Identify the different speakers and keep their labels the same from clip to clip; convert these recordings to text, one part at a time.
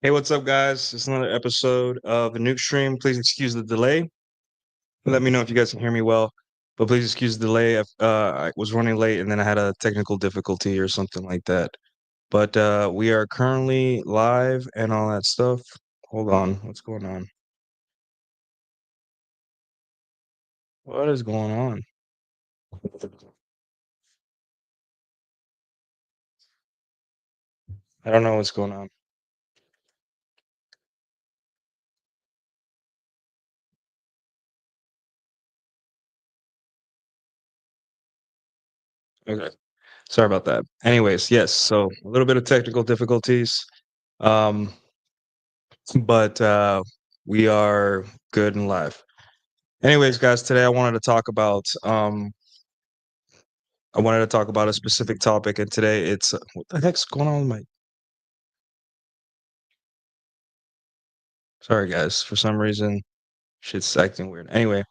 Speaker 1: Hey, what's up, guys? It's another episode of a Nuke Stream. Please excuse the delay. Let me know if you guys can hear me well, but please excuse the delay. I was running late and then I had a technical difficulty or something like that. But we are currently live and all that stuff. Hold on. What's going on? What is going on? I don't know what's going on. Okay. Sorry about that. Anyways, yes, so a little bit of technical difficulties. Um, but we are good and live. Anyways, guys, today I wanted to talk about a specific topic, and today it's what the heck's going on with my. Sorry, guys, for some reason, shit's acting weird. Anyway,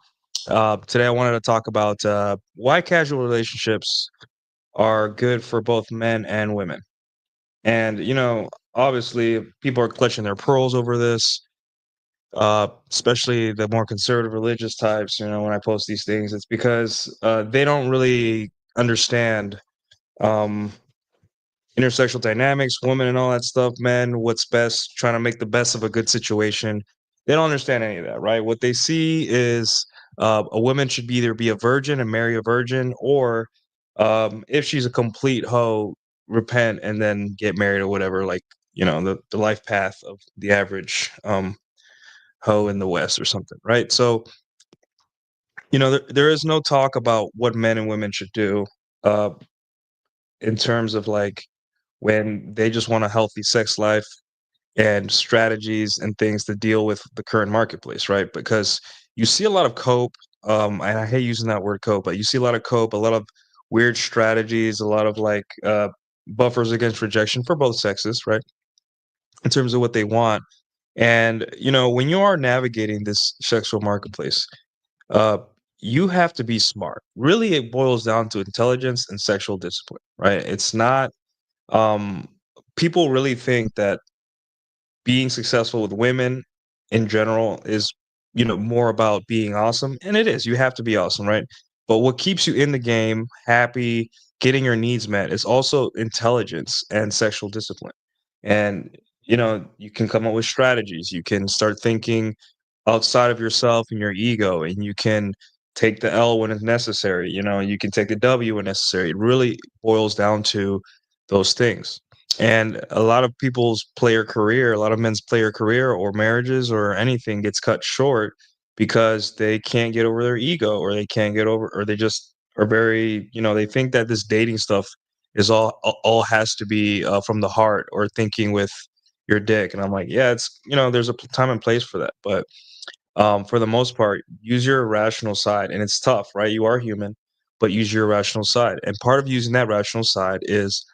Speaker 1: today I wanted to talk about why casual relationships are good for both men and women. And obviously, people are clutching their pearls over this. Especially the more conservative religious types. When I post these things, it's because they don't really understand. Um, Intersexual dynamics, women and all that stuff, men, what's best, trying to make the best of a good situation. They don't understand any of that, right? What they see is a woman should either be a virgin and marry a virgin, or if she's a complete hoe, repent and then get married or whatever, like, the life path of the average hoe in the West or something, right? So, there is no talk about what men and women should do uh, in terms of like when they just want a healthy sex life and strategies and things to deal with the current marketplace, right? Because you see a lot of cope, and I hate using that word cope, but you see a lot of cope, a lot of weird strategies, a lot of like buffers against rejection for both sexes, right? In terms of what they want. And when you are navigating this sexual marketplace, uh, you have to be smart. Really, it boils down to intelligence and sexual discipline, right? It's not um people really think that being successful with women in general is, more about being awesome. And it is. You have to be awesome, right? But what keeps you in the game, happy, getting your needs met is also intelligence and sexual discipline. And, you can come up with strategies. You can start thinking outside of yourself and your ego, and you can take the L when it's necessary. You can take the W when necessary. It really boils down to those things. And a lot of people's player career, a lot of men's player career or marriages or anything gets cut short because they can't get over their ego, or they can't get over, or they just are very, they think that this dating stuff is all has to be from the heart or thinking with your dick. And I'm like, yeah, it's, there's a time and place for that. But for the most part, use your rational side. And it's tough, right? You are human, but use your rational side. And part of using that rational side is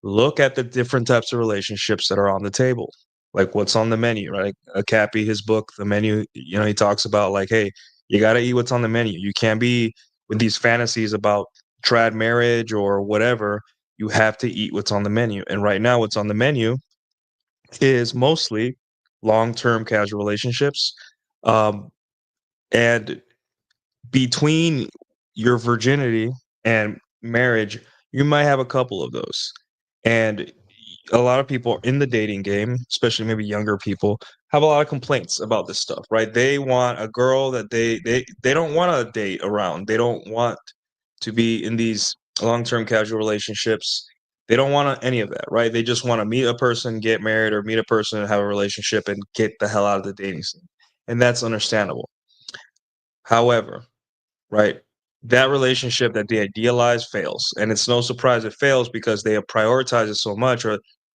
Speaker 1: look at the different types of relationships that are on the table. Like what's on the menu, right? Cappy, his book, The Menu, he talks about like, hey, you got to eat what's on the menu. You can't be with these fantasies about trad marriage or whatever. You have to eat what's on the menu. And right now, what's on the menu is mostly long-term casual relationships. Um, and between your virginity and marriage, you might have a couple of those. And a lot of people in the dating game, especially maybe younger people, have a lot of complaints about this stuff, right? They want a girl that they don't want to date around. They don't want to be in these long-term casual relationships. They don't want any of that, right? They just want to meet a person, get married, or meet a person and have a relationship and get the hell out of the dating scene. And that's understandable. However, right? That relationship that they idealize fails, and it's no surprise it fails because they have prioritized it so much,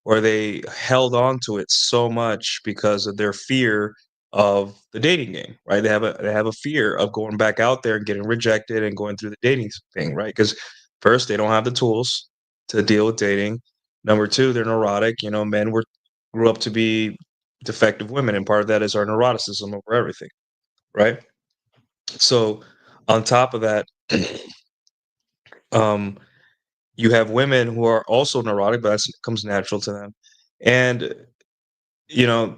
Speaker 1: or they held on to it so much because of their fear of the dating game, right? They have a fear of going back out there and getting rejected and going through the dating thing, right? Because first, they don't have the tools to deal with dating. Number two, they're neurotic. You know, men were grew up to be defective women, and part of that is our neuroticism over everything, right? So, on top of that, um, you have women who are also neurotic, but that comes natural to them, and you know,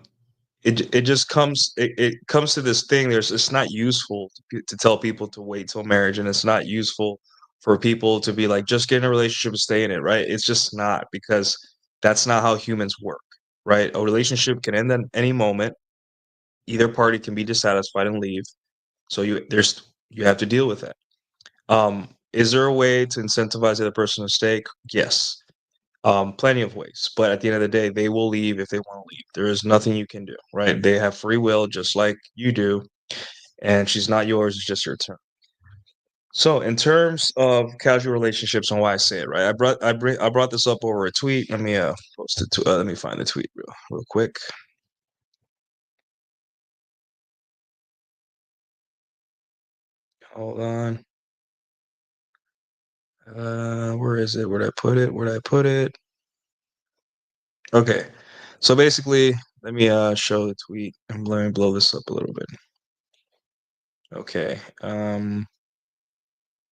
Speaker 1: it just comes it comes to this thing. It's not useful to tell people to wait till marriage, and it's not useful for people to be like just get in a relationship and stay in it, right? It's just not because that's not how humans work, right? A relationship can end at any moment. Either party can be dissatisfied and leave. So you have to deal with that. Is there a way to incentivize the other person to stay? Yes. Plenty of ways. But at the end of the day, they will leave if they want to leave. There is nothing you can do, right? They have free will just like you do, and she's not yours, it's just your turn. So in terms of casual relationships and why I say it, right? I brought this up over a tweet. Let me post it to let me find the tweet real quick. Hold on. Where is it? Where'd I put it? Where'd I put it? Okay. So basically, let me show the tweet. And let me blow this up a little bit. Okay.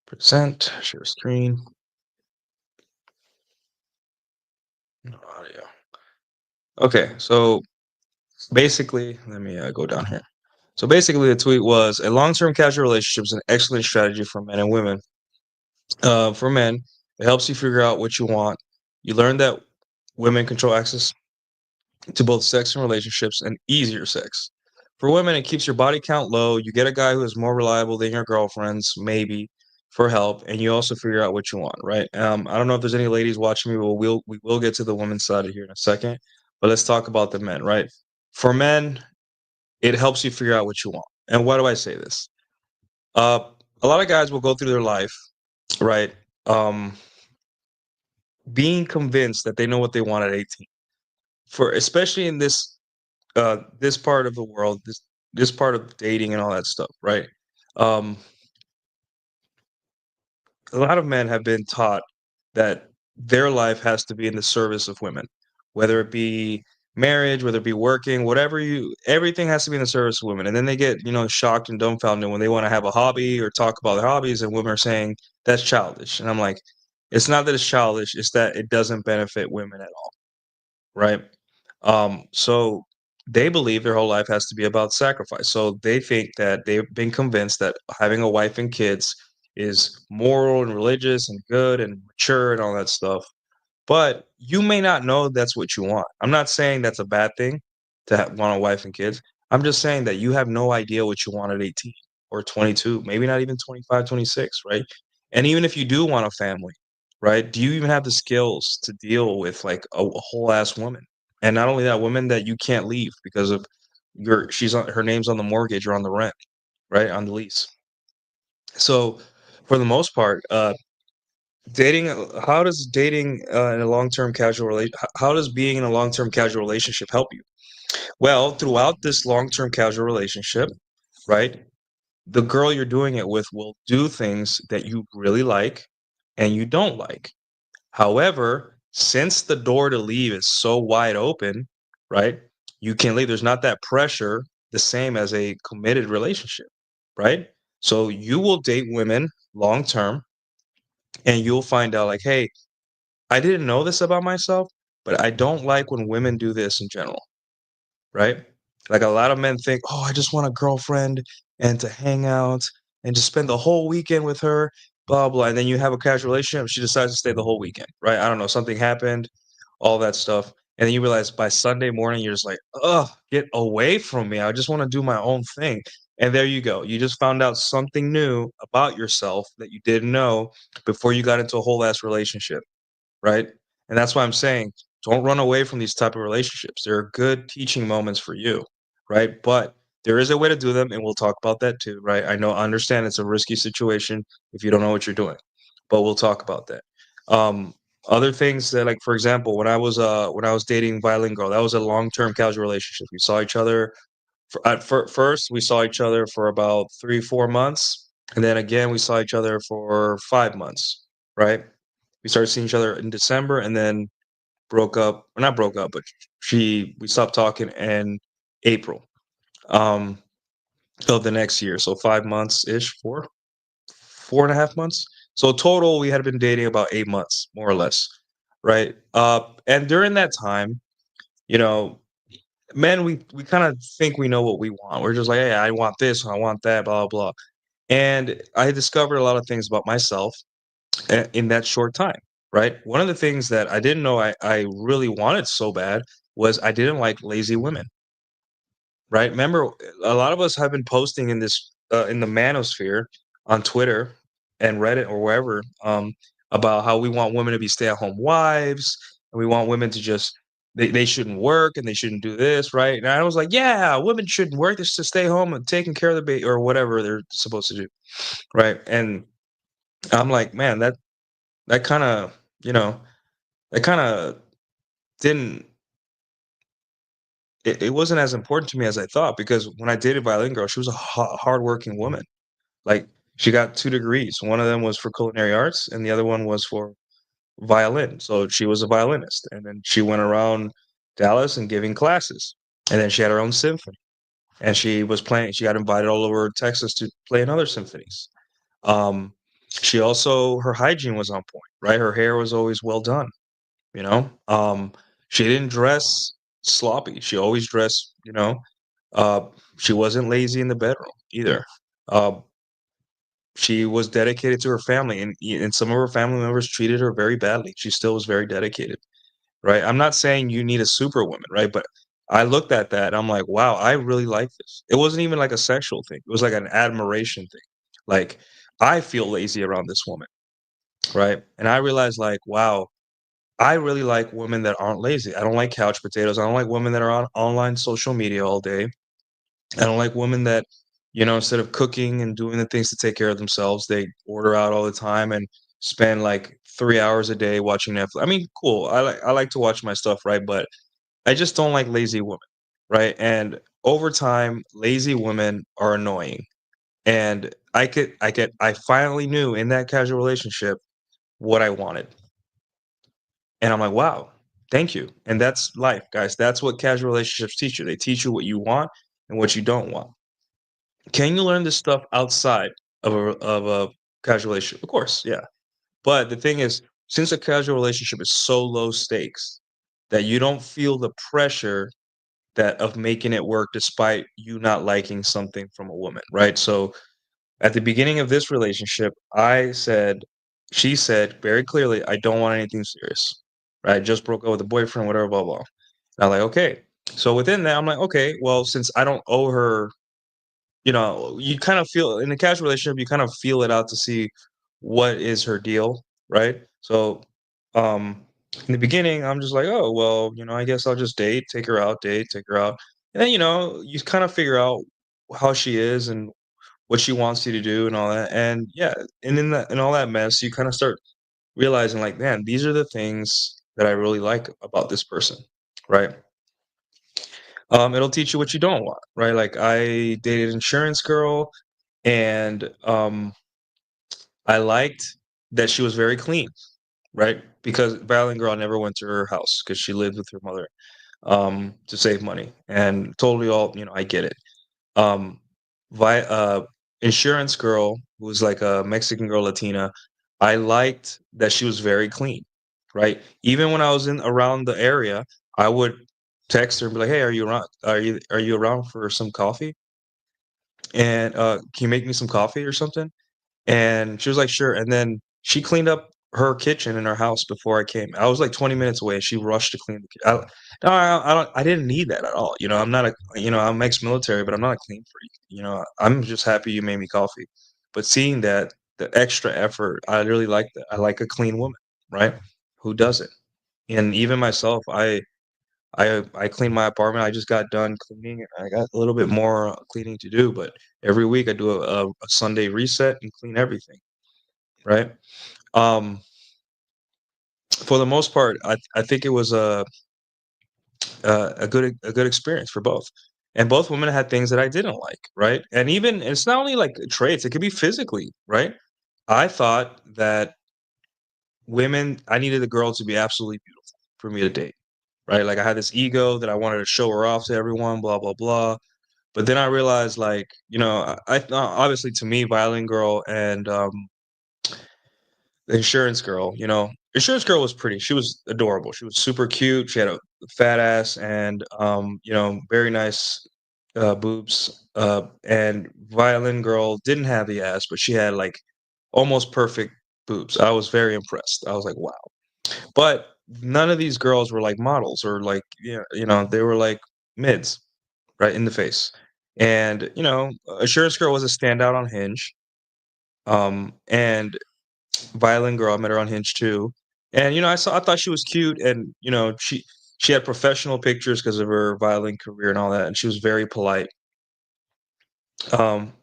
Speaker 1: Present, share screen. No audio. Okay, so basically, let me go down here. So basically, the tweet was a long-term casual relationship is an excellent strategy for men and women. For men, it helps you figure out what you want. You learn that women control access to both sex and relationships and easier sex. For women, it keeps your body count low. You get a guy who is more reliable than your girlfriends, maybe for help, and you also figure out what you want, right? I don't know if there's any ladies watching me, but we will get to the women's side here in a second. But let's talk about the men, right? For men, it helps you figure out what you want. And why do I say this? Uh, a lot of guys will go through their life, right? Um, being convinced that they know what they want at 18. For especially in this part of the world, this part of dating and all that stuff, right? Um, a lot of men have been taught that their life has to be in the service of women, whether it be marriage, whether it be working, everything has to be in the service of women. And then they get, shocked and dumbfounded when they want to have a hobby or talk about their hobbies, and women are saying that's childish. And I'm like, it's not that it's childish, it's that it doesn't benefit women at all, right? So they believe their whole life has to be about sacrifice. So they think that they've been convinced that having a wife and kids is moral and religious and good and mature and all that stuff. But you may not know that's what you want. I'm not saying that's a bad thing to want a wife and kids. I'm just saying that you have no idea what you want at 18 or 22, maybe not even 25, 26, right? And even if you do want a family, right? Do you even have the skills to deal with like a whole ass woman? And not only that, women that you can't leave because of she's on her name's on the mortgage or on the rent, right? On the lease. So for the most part, dating, how does dating in a long-term casual how does being in a long-term casual relationship help you? Well, throughout this long-term casual relationship, right? The girl you're doing it with will do things that you really like and you don't like. However, since the door to leave is so wide open, right? You can leave. There's not that pressure the same as a committed relationship, right? So you will date women long term and you'll find out like, hey, I didn't know this about myself, but I don't like when women do this in general, right? Like a lot of men think, oh, I just want a girlfriend and to hang out and to spend the whole weekend with her, blah, blah. And then you have a casual relationship. She decides to stay the whole weekend, right? I don't know. Something happened. all that stuff, and then you realize by Sunday morning, you're just like, "Ugh, get away from me. I just wanna do my own thing." And there you go. You just found out something new about yourself that you didn't know before you got into a whole ass relationship, right? And that's why I'm saying, don't run away from these type of relationships. There are good teaching moments for you, right? But there is a way to do them, and we'll talk about that too, right? I understand it's a risky situation if you don't know what you're doing, but we'll talk about that. Um, Other things that, like for example, when I was dating Violin Girl, that was a long-term casual relationship. We saw each other first. We saw each other for about 3, 4 months, and then again we saw each other for 5 months, right? We started seeing each other in December, and then broke up. Or not broke up, but she we stopped talking in April um, of the next year. So 5 months ish, 4.5 months. So total, we had been dating about 8 months, more or less, right? And during that time, you know, men, we kind of think we know what we want. We're just like, hey, I want this, I want that, blah blah. And I discovered a lot of things about myself in that short time, right? One of the things that I didn't know I really wanted so bad was I didn't like lazy women, right? Remember, a lot of us have been posting in this in the manosphere on Twitter and Reddit or wherever about how we want women to be stay-at-home wives, and we want women to just they shouldn't work and they shouldn't do this, right? And I was like, yeah, women shouldn't work; they should stay home and taking care of the baby or whatever they're supposed to do, right? And I'm like, man, that kind of you know that kind of didn't it wasn't as important to me as I thought because when I dated Violin Girl, she was a hardworking woman. Like she got 2 degrees. One of them was for culinary arts, and the other one was for violin. So she was a violinist, and then she went around Dallas and giving classes. And then she had her own symphony, and she was playing. She got invited all over Texas to play in other symphonies. Um, she also her hygiene was on point, right? Her hair was always well done. You know, she didn't dress sloppy. She always dressed. Uh, she wasn't lazy in the bedroom either. Uh, she was dedicated to her family, and some of her family members treated her very badly. She still was very dedicated, right? I'm not saying you need a superwoman, right? But I looked at that and I'm like, wow, I really like this. It wasn't even like a sexual thing. It was like an admiration thing. Like I feel lazy around this woman, right? And I realized like, wow, I really like women that aren't lazy. I don't like couch potatoes. I don't like women that are on online social media all day. I don't like women that, instead of cooking and doing the things to take care of themselves, they order out all the time and spend like 3 hours a day watching Netflix. I mean, cool. I like to watch my stuff, right? But I just don't like lazy women, right? And over time, lazy women are annoying. And I finally knew in that casual relationship what I wanted. And I'm like, wow, thank you. And that's life, guys. That's what casual relationships teach you. They teach you what you want and what you don't want. Can you learn this stuff outside of a casual relationship? Of course, yeah. But the thing is, since a casual relationship is so low stakes that you don't feel the pressure that of making it work despite you not liking something from a woman, right? So at the beginning of this relationship, she said very clearly, I don't want anything serious. Right? I just broke up with a boyfriend, whatever, blah, blah. And I'm like, okay. So within that, I'm like, okay, well, since I don't owe her, you kind of feel in a casual relationship, you kind of feel it out to see what is her deal, right? So in the beginning, I'm just like, oh, well, I guess I'll just date, take her out. And then, you kind of figure out how she is and what she wants you to do and all that. And yeah, and in all that mess, you kind of start realizing like, man, these are the things that I really like about this person, right? It'll teach you what you don't want, right? Like I dated insurance girl, and I liked that she was very clean, right? Because Violent Girl never went to her house because she lived with her mother to save money, and totally all I get it. Um, vi Insurance girl, who was like a Mexican girl, Latina, I liked that she was very clean, right? Even when I was in around the area, I would text her and be like, "Hey, are you around? Are you around for some coffee? And can you make me some coffee or something?" And she was like, "Sure." And then she cleaned up. her kitchen in her house before I came. I was like 20 minutes away, and she rushed to clean the I no, I don't I didn't need that at all, I'm not a I'm ex-military, but I'm not a clean freak, I'm just happy you made me coffee. But seeing that, the extra effort, I really like that. I like a clean woman, right? Who doesn't? And even myself, I cleaned my apartment. I just got done cleaning, and I got a little bit more cleaning to do, but every week I do a Sunday reset and clean everything, right? Um, for the most part, I think it was a good experience for both, and both women had things that I didn't like, right? And even it's not only like traits; it could be physically, right? I thought that I needed the girl to be absolutely beautiful for me to date, right? Like I had this ego that I wanted to show her off to everyone, blah blah blah. But then I realized, like, I thought obviously to me, Violin Girl and the Insurance Girl, Insurance Girl was pretty. She was adorable. She was super cute. She had a fat ass and very nice boobs. And Violin Girl didn't have the ass, but she had like almost perfect boobs. I was very impressed. I was like, wow. But none of these girls were like models or like, they were like mids, right in the face. And Assurance Girl was a standout on Hinge. And Violin Girl, I met her on Hinge too. And I thought she was cute, and she had professional pictures because of her violin career and all that, and she was very polite. Um,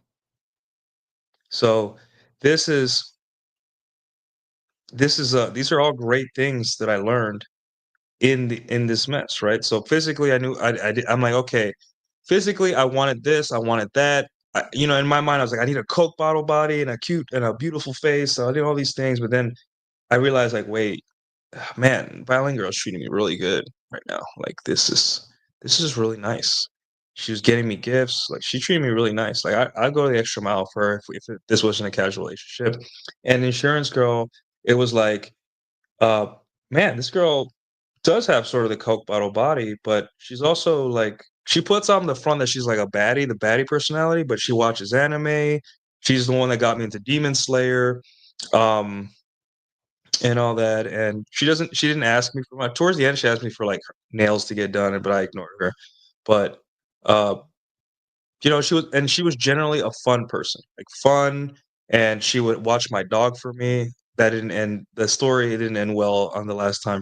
Speaker 1: so this is these are all great things that I learned in this mess, right? So physically, I knew I'm like, okay, physically, I wanted this, I wanted that. In my mind, I was like, I need a Coke bottle body and a cute and a beautiful face. So I did all these things, but then I realized, like, wait, man, Violin Girl's treating me really good right now. Like, this is really nice. She was getting me gifts. Like, she treated me really nice. Like, I'd go the extra mile for her if this wasn't a casual relationship. And Insurance Girl, it was like, uh, man, this girl does have sort of the Coke bottle body, but she's also like she puts on the front that she's like the baddie personality, but she watches anime. She's the one that got me into Demon Slayer, um, and all that. And she didn't ask me for my towards the end, she asked me for like nails to get done, but I ignored her. But uh she was generally a fun person, like fun, and she would watch my dog for me. That didn't end the story didn't end well on the last time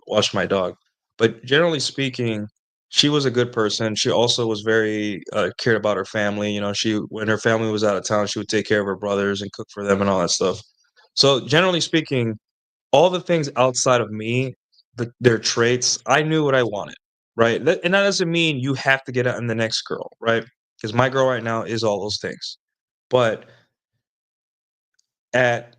Speaker 1: watched my dog. But generally speaking, she was a good person. She also was very cared about her family. She when her family was out of town, she would take care of her brothers and cook for them and all that stuff. So generally speaking, all the things outside of me, their traits, I knew what I wanted, right? And that doesn't mean you have to get out in the next girl, right? Because my girl right now is all those things. But at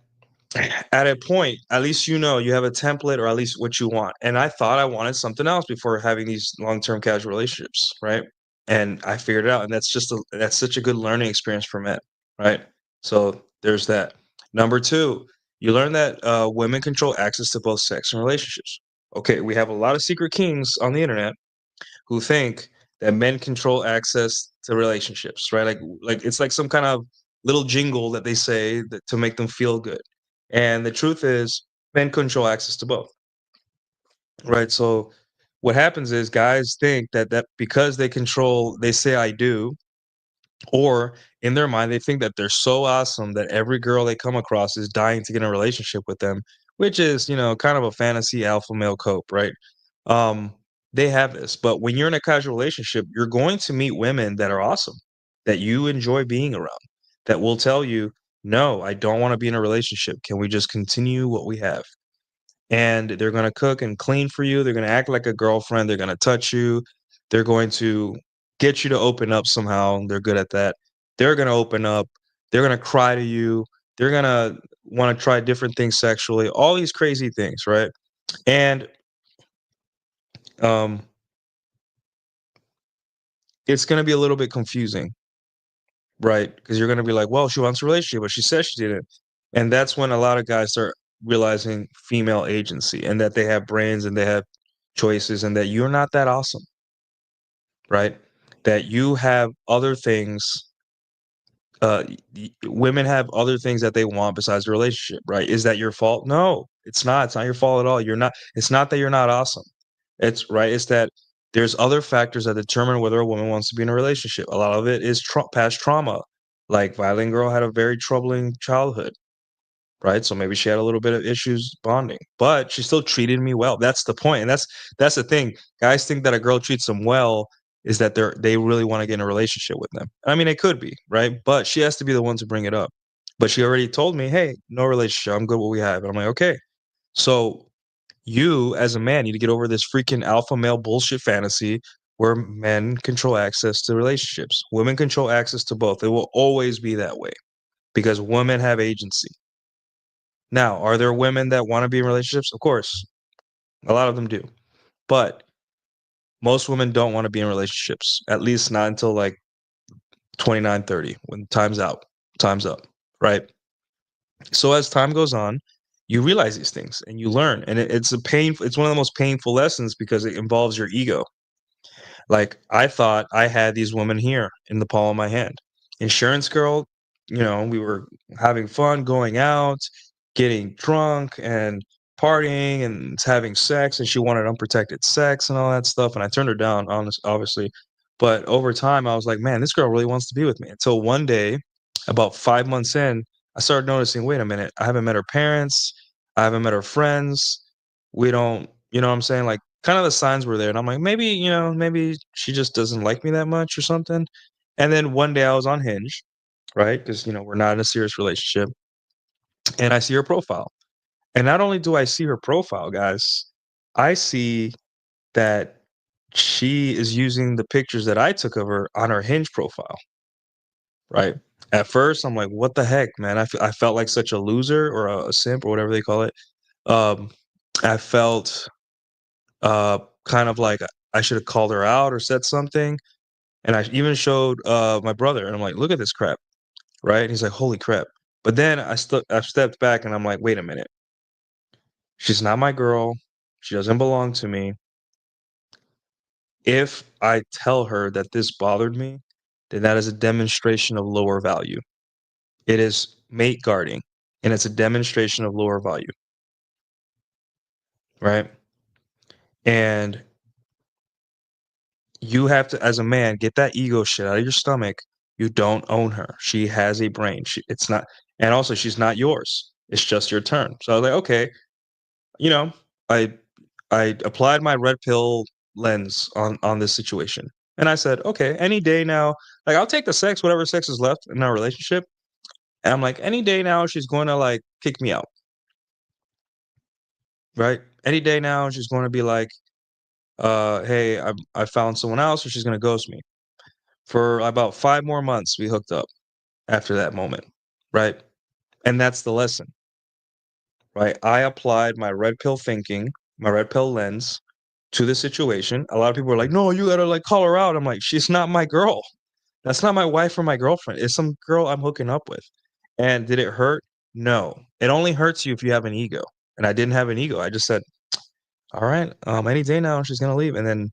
Speaker 1: at a point, at least you have a template or at least what you want. And I thought I wanted something else before having these long-term casual relationships, right? And I figured it out, and that's such a good learning experience for men, right? So there's that. Number two, you learn that women control access to both sex and relationships. Okay, we have a lot of secret kings on the internet who think that men control access to relationships, right? Like it's like some kind of little jingle that they say that to make them feel good. And the truth is, men control access to both, right? So what happens is guys think that because they say I do, or in their mind they think that they're so awesome that every girl they come across is dying to get in a relationship with them, which is, kind of a fantasy alpha male cope, right? um they have this, but when you're in a casual relationship, you're going to meet women that are awesome, that you enjoy being around, that will tell you, no, I don't want to be in a relationship, can we just continue what we have? And they're going to cook and clean for you. They're going to act like a girlfriend. They're going to touch you. They're going to get you to open up somehow. They're good at that. They're going to open up. They're going to cry to you. They're going to want to try different things sexually, all these crazy things, right? And um, it's going to be a little bit confusing, right? Because you're going to be like, well, she wants a relationship, but she says she didn't. And that's when a lot of guys start realizing female agency and that they have brains and they have choices and that you're not that awesome, right? That you have other things Women have other things that they want besides the relationship, right? Is that your fault? No, it's not. It's not your fault at all. You're not. It's not that you're not awesome. It's right. It's that there's other factors that determine whether a woman wants to be in a relationship. A lot of it is past trauma. Like Violin Girl had a very troubling childhood, right? So maybe she had a little bit of issues bonding, but she still treated me well. That's the point, and that's the thing. Guys think that a girl treats them well is that they really want to get in a relationship with them. I mean, it could be, right? But she has to be the one to bring it up. But she already told me, "Hey, no relationship. I'm good what we have." And I'm like, "Okay." So you, as a man, need to get over this freaking alpha male bullshit fantasy where men control access to relationships. Women control access to both. It will always be that way because women have agency. Now, are there women that wanna be in relationships? Of course, a lot of them do, but most women don't wanna be in relationships, at least not until, like, 29, 30, when time's out, time's up, right? So as time goes on, you realize these things and you learn, and it's one of the most painful lessons because it involves your ego. Like, I thought I had these women here in the palm of my hand. Insurance girl, we were having fun, going out, getting drunk, and partying, and having sex, and she wanted unprotected sex and all that stuff, and I turned her down, obviously. But over time, I was like, "Man, this girl really wants to be with me." Until one day, about 5 months in, I started noticing, "Wait a minute, I haven't met her parents, I haven't met her friends, we don't" you know what I'm saying? Like, kind of the signs were there, and I'm like, maybe she just doesn't like me that much or something. And then one day I was on Hinge, right? Because we're not in a serious relationship, and I see her profile. And not only do I see her profile, guys, I see that she is using the pictures that I took of her on her Hinge profile, right? At first, I'm like, what the heck, man? I felt like such a loser or a simp or whatever they call it. Um, I felt kind of like I should have called her out or said something. And I even showed my brother, and I'm like, look at this crap, right? And he's like, holy crap. But then I stepped back and I'm like, wait a minute. She's not my girl. She doesn't belong to me. If I tell her that this bothered me, then that is a demonstration of lower value. It is mate guarding, and it's a demonstration of lower value, right? And you have to, as a man, get that ego shit out of your stomach. You don't own her. She has a brain. It's not, and also she's not yours. It's just your turn. So I was like, okay, you know, I I applied my red pill lens on this situation, and I said, okay, any day now, like I'll take the sex, whatever sex is left in our relationship, and I'm like, any day now, she's going to like kick me out, right? Any day now, she's going to be like, hey, I found someone else, or she's going to ghost me. For about 5 more months, we hooked up after that moment, right? And that's the lesson, right? I applied my red pill thinking, my red pill lens to the situation. A lot of people are like, "No, you gotta like call her out." I'm like, "She's not my girl. That's not my wife or my girlfriend. It's some girl I'm hooking up with." And did it hurt? No. It only hurts you if you have an ego. And I didn't have an ego. I just said, "All right, any day now she's gonna leave." And then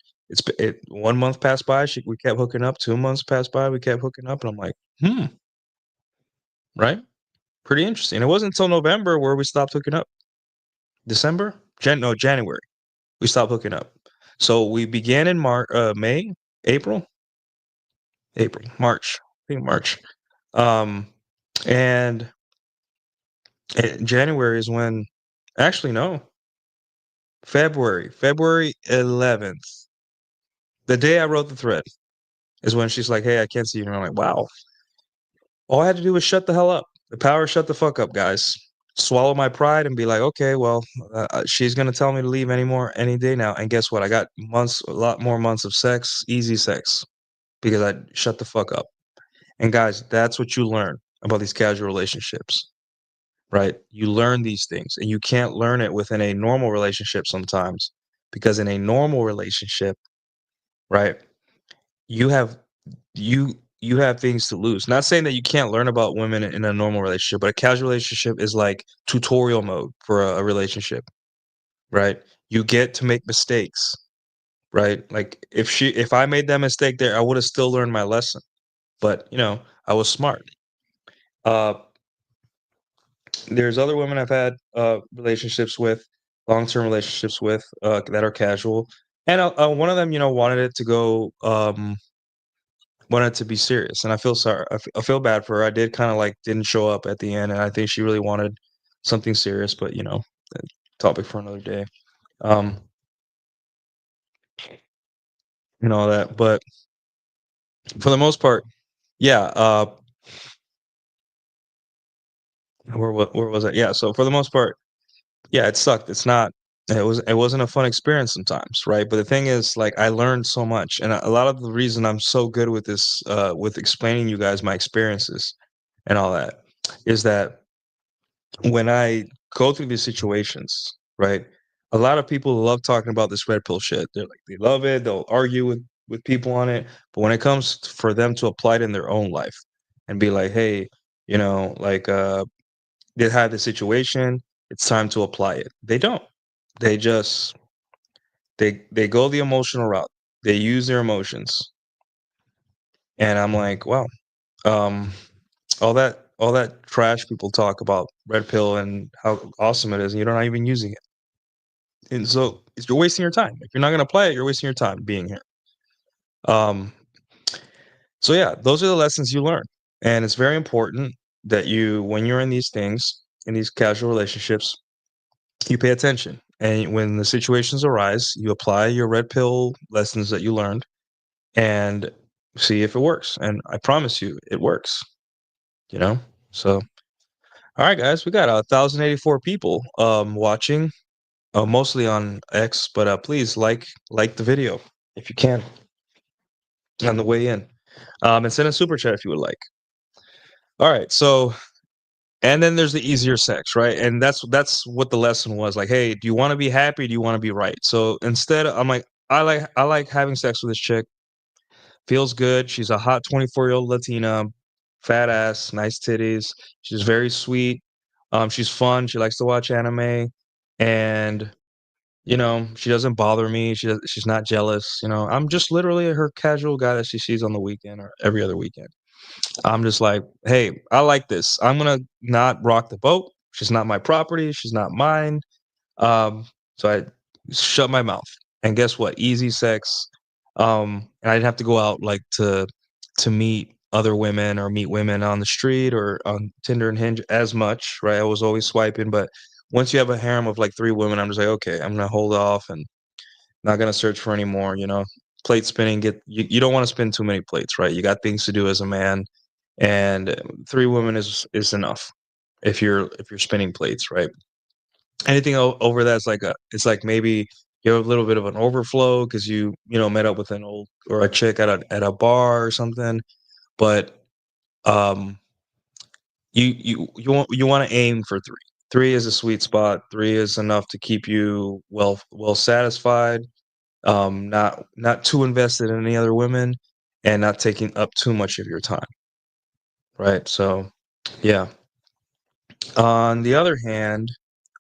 Speaker 1: 1 month passed by. We kept hooking up. 2 months passed by. We kept hooking up, and I'm like, right? Pretty interesting. It wasn't until November where we stopped hooking up. December? No, January. We stopped hooking up. So we began in May, April, March. I think March. Um, and January is when, actually, no, February 11th, the day I wrote the thread, is when she's like, "Hey, I can't see you." And I'm like, wow. All I had to do was shut the hell up. The power shut the fuck up, guys. Swallow my pride and be like, okay, well, she's gonna tell me to leave any day now. And guess what? I got a lot more months of sex, easy sex, because I shut the fuck up. And guys, that's what you learn about these casual relationships, right? You learn these things, and you can't learn it within a normal relationship sometimes, because in a normal relationship, right, you have you have things to lose. Not saying that you can't learn about women in a normal relationship, but a casual relationship is like tutorial mode for a relationship, right? You get to make mistakes, right? Like if I made that mistake there, I would have still learned my lesson. But I was smart. Uh, there's other women I've had relationships with, long-term relationships with, that are casual, and one of them, wanted it to go, wanted to be serious, and I feel sorry. I feel bad for her. I did kind of like didn't show up at the end, and I think she really wanted something serious, but topic for another day. Um, and all that, but for the most part, yeah. Where was I? Yeah. So for the most part, yeah, it sucked. It's not. It wasn't a fun experience sometimes, right? But the thing is, like, I learned so much, and a lot of the reason I'm so good with this, with explaining you guys my experiences and all that, is that when I go through these situations, right? A lot of people love talking about this red pill shit. They're like, they love it. They'll argue with people on it. But when it comes for them to apply it in their own life and be like, hey, like they had the situation, it's time to apply it. They don't. They just they go the emotional route. They use their emotions. And I'm like, wow, um, all that trash people talk about red pill and how awesome it is, and you're not even using it. And so you're wasting your time. If you're not gonna apply it, you're wasting your time being here. Um, so yeah, those are the lessons you learn. And it's very important that you, when you're in these things, in these casual relationships, you pay attention. And when the situations arise, you apply your red pill lessons that you learned and see if it works. And I promise you, it works. You know? So all right, guys, we got 1,084 people watching, mostly on X, but please like the video if you can on the way in, and send a super chat if you would like. All right, so and then there's the easier sex, right? And that's what the lesson was. Like, hey, do you want to be happy? Do you want to be right? So instead, I'm like, I like having sex with this chick. Feels good. She's a hot 24-year-old Latina, fat ass, nice titties. She's very sweet. She's fun. She likes to watch anime, and she doesn't bother me. She's not jealous. I'm just literally her casual guy that she sees on the weekend or every other weekend. I'm just like, hey, I like this. I'm gonna not rock the boat. She's not my property. She's not mine. So I shut my mouth. And guess what? Easy sex. And I didn't have to go out like to meet other women or meet women on the street or on Tinder and Hinge as much, right? I was always swiping, but once you have a harem of like three women, I'm just like, okay, I'm gonna hold off and not gonna search for any more. Plate spinning, you don't want to spin too many plates, right? You got things to do as a man, and three women is enough if you're spinning plates, right? Anything over that's like it's like maybe you have a little bit of an overflow because you met up with an old or a chick at a bar or something, but um you want to aim for three. Three is a sweet spot. Three is enough to keep you well satisfied, not too invested in any other women, and not taking up too much of your time, right? So yeah. On the other hand,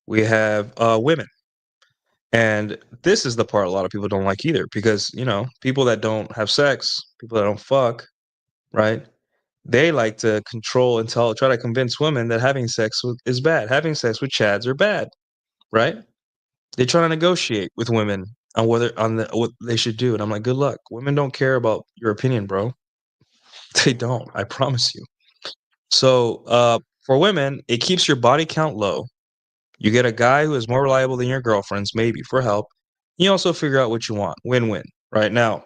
Speaker 1: we have women. And this is the part a lot of people don't like either because, people that don't have sex, people that don't fuck, right? They like to control and try to convince women that having sex is bad. Having sex with chads are bad, right? They try to negotiate with women on what they should do. And I'm like, good luck. Women don't care about your opinion, bro. They don't. I promise you. So, for women, it keeps your body count low. You get a guy who is more reliable than your girlfriends, maybe for help. You also figure out what you want. Win-win. Right now,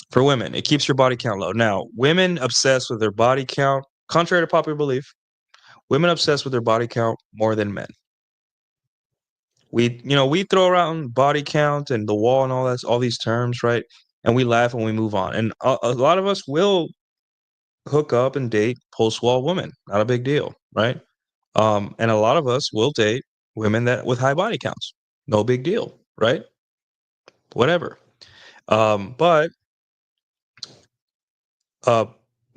Speaker 1: for women, it keeps your body count low. Now, women obsessed with their body count, contrary to popular belief, women obsessed with their body count more than men. We throw around body count and the wall and all these terms, right? And we laugh and we move on. And a lot of us will hook up and date post-wall women. Not a big deal, right? And a lot of us will date women that with high body counts. No big deal, right? Whatever. But uh,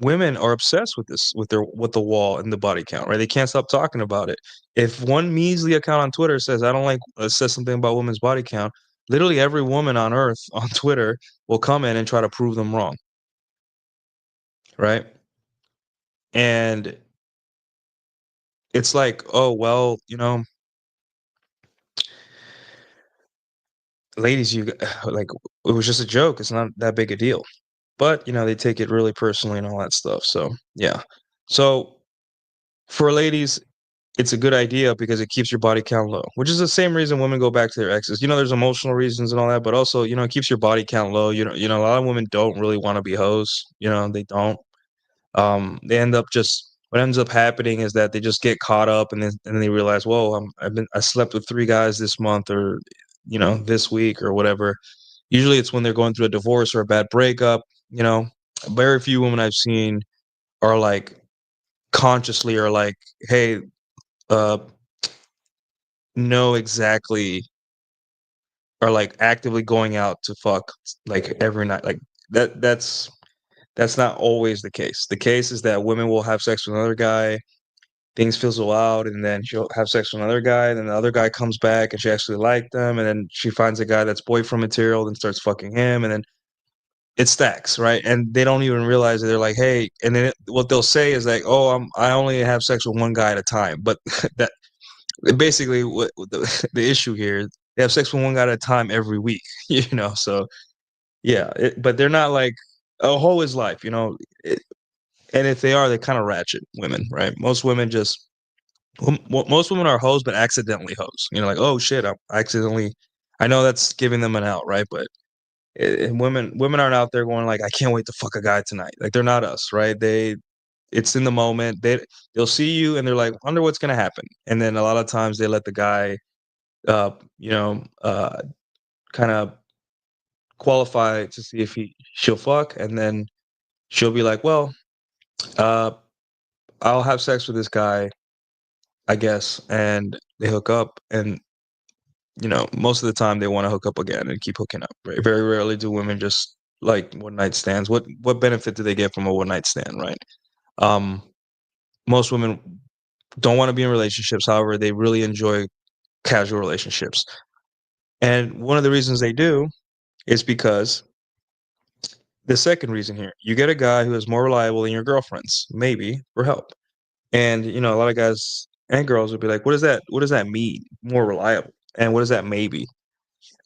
Speaker 1: women are obsessed with this, with the wall and the body count, right? They can't stop talking about it. If one measly account on Twitter says I don't like says something about women's body count, literally every woman on earth on Twitter will come in and try to prove them wrong, right? And it's like, "Oh, well, ladies, you g like, it was just a joke, it's not that big a deal." But, they take it really personally and all that stuff, so, yeah. So, for ladies, it's a good idea because it keeps your body count low, which is the same reason women go back to their exes. There's emotional reasons and all that, but also, it keeps your body count low. A lot of women don't really wanna be hoes, they don't. They end up just what ends up happening is that they just get caught up and then they realize, "Whoa, I slept with 3 guys this month or, this week," or whatever. Usually, it's when they're going through a divorce or a bad breakup, you know? Very few women I've seen are, like, consciously or like, "Hey, uh, know exactly," or, like, actively going out to fuck, like, every night. Like, that's not always the case. The case is that women will have sex with another guy, things fizzle out, and then she'll have sex with another guy, and then the other guy comes back and she actually liked them, and then she finds a guy that's boyfriend material, then starts fucking him, and then it stacks, right? And they don't even realize it. They're like, "Hey," and then what they'll say is like, "Oh, I only have sex with one guy at a time." But that basically what the issue here is they have sex with one guy at a time every week, So yeah, but they're not like a hoe is life, It, and if they are, they kind of ratchet women, right? Most women are hoes, but accidentally hoes. Like, oh shit, I accidentally. I know that's giving them an out, right? But women aren't out there going like, I can't wait to fuck a guy tonight. Like they're not us, right? It's in the moment. They'll see you and they're like, wonder what's gonna happen. And then a lot of times they let the guy, uh, you know, uh, kind of qualify to see if she'll fuck, and then she'll be like, well, uh, I'll have sex with this guy, I guess, and they hook up, and most of the time they want to hook up again and keep hooking up. Right? Very rarely do women just like one night stands. What benefit do they get from a one night stand, right? Um, Most women don't want to be in relationships. However, they really enjoy casual relationships, and one of the reasons they do is because the second reason here, you get a guy who is more reliable than your girlfriends, maybe for help. And a lot of guys and girls would be like, "What does that? What does that mean? More reliable? And what does that maybe?"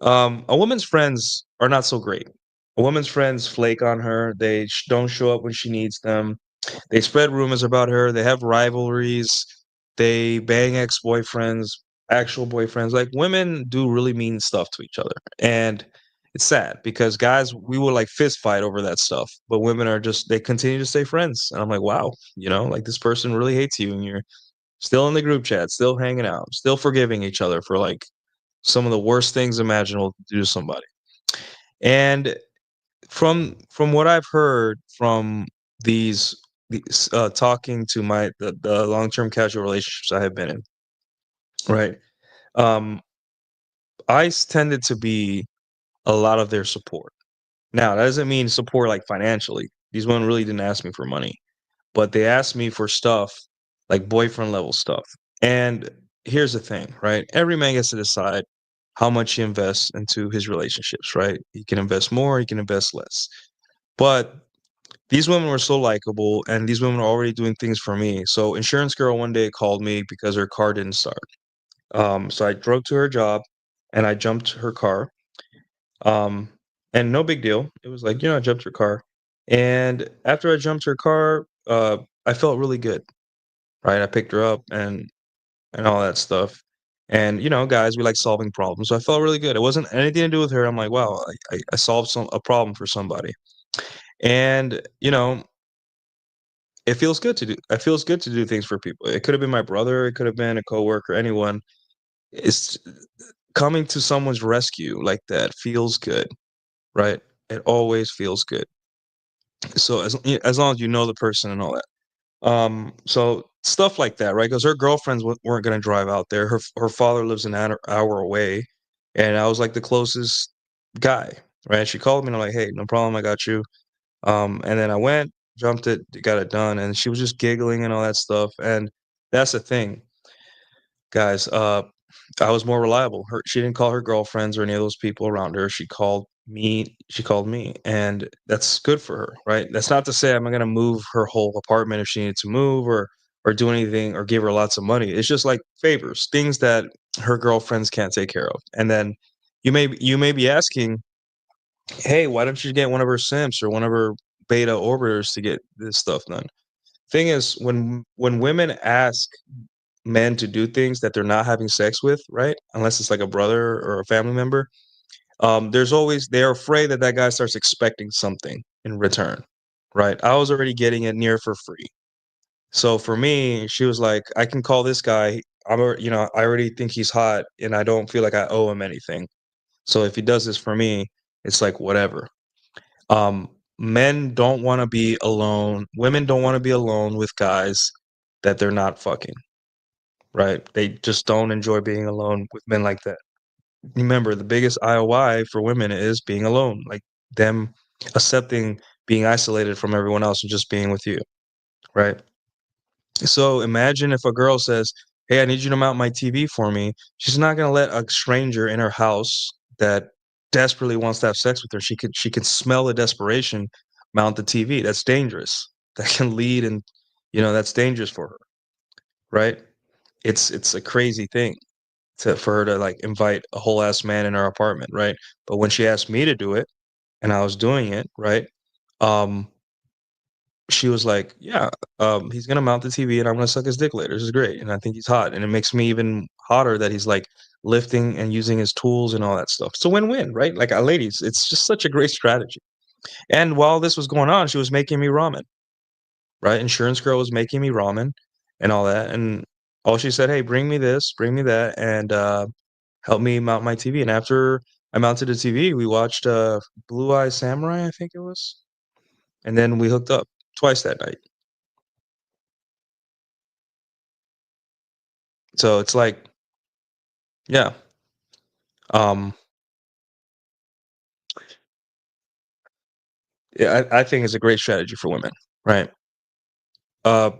Speaker 1: A woman's friends are not so great. A woman's friends flake on her. They don't show up when she needs them. They spread rumors about her. They have rivalries. They bang ex-boyfriends, actual boyfriends. Like women do really mean stuff to each other. And it's sad because guys, we will like fist fight over that stuff, but women are just they continue to stay friends. And I'm like, wow, like this person really hates you and you're still in the group chat, still hanging out, still forgiving each other for like some of the worst things imaginable to do to somebody. And from what I've heard from talking to the long-term casual relationships I have been in, right? Um, tended to be a lot of their support. Now, that doesn't mean support like financially. These women really didn't ask me for money, but they asked me for stuff like boyfriend level stuff. And here's the thing, right? Every man gets to decide how much he invests into his relationships, right? He can invest more, he can invest less. But these women were so likable and these women were already doing things for me. So insurance girl one day called me because her car didn't start. So I drove to her job and I jumped her car. Um, and no big deal. It was like, I jumped her car. And after I jumped her car, I felt really good, right? I picked her up and all that stuff. And guys, we like solving problems. So I felt really good. It wasn't anything to do with her. I'm like, wow, I solved a problem for somebody. And it feels good to do. It feels good to do things for people. It could have been my brother. It could have been a coworker. Anyone. It's coming to someone's rescue like that feels good, right? It always feels good. So as long as you know the person and all that. So stuff like that, right? Because her girlfriends weren't going to drive out there. Her father lives an hour away, and I was like the closest guy, right? She called me, and I'm like, "Hey, no problem, I got you." And then I went, jumped it, got it done, and she was just giggling and all that stuff. And that's the thing, guys. I was more reliable. She didn't call her girlfriends or any of those people around her. She called me. She called me, and that's good for her, right? That's not to say I'm gonna move her whole apartment if she needed to move, or do anything or give her lots of money. It's just like favors, things that her girlfriends can't take care of. And then you may be asking, hey, why don't you get one of her simps or one of her beta orbiters to get this stuff done? Thing is, when women ask men to do things that they're not having sex with, right? Unless it's like a brother or a family member, there's always they're afraid that that guy starts expecting something in return, right? I was already getting it near for free. So for me, she was like, I can call this guy. I already think he's hot and I don't feel like I owe him anything. So if he does this for me, it's like whatever. Um, Men don't want to be alone. Women don't want to be alone with guys that they're not fucking, right? They just don't enjoy being alone with men like that. Remember, the biggest IOI for women is being alone, like them accepting being isolated from everyone else and just being with you, right? So imagine if a girl says, "Hey, I need you to mount my TV for me." She's not gonna let a stranger in her house that desperately wants to have sex with her. She can smell the desperation, mount the TV. That's dangerous. That can lead and that's dangerous for her, right? It's a crazy thing for her to like invite a whole ass man in her apartment, right? But when she asked me to do it and I was doing it, right? Um, she was like, "Yeah, he's gonna mount the TV and I'm gonna suck his dick later. This is great, and I think he's hot, and it makes me even hotter that he's like lifting and using his tools and all that stuff. It's a win-win, right? Like, ladies, it's just such a great strategy. And while this was going on, she was making me ramen, right? Insurance girl was making me ramen and all that, and all she said, "Hey, bring me this, bring me that, and help me mount my TV." And after I mounted the TV, we watched Blue Eye Samurai, I think it was, and then we hooked up twice that night. So it's like, yeah. Um, yeah, I think it's a great strategy for women, right? Uh,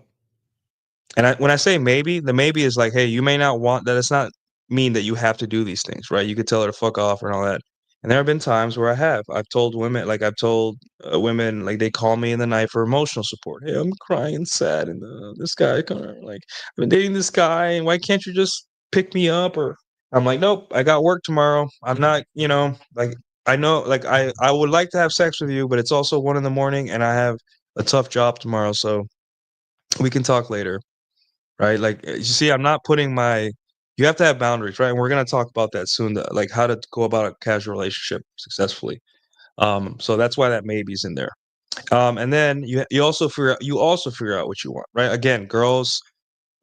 Speaker 1: and when I say maybe, the maybe is like, hey, you may not want that. It's not mean that you have to do these things, right? You could tell her to fuck off and all that. And there have been times where I have. I've told women, like they call me in the night for emotional support. Hey, I'm crying and sad, and this guy, like, I've been dating this guy, and why can't you just pick me up? Or I'm like, nope, I got work tomorrow. I'm not, like I know, like I would like to have sex with you, but it's also 1 in the morning, and I have a tough job tomorrow, so we can talk later, right? Like you see, I'm not putting my. You have to have boundaries, right? And we're gonna talk about that soon, like how to go about a casual relationship successfully. So that's why that maybe's in there. And then you also figure out what you want, right? Again, girls,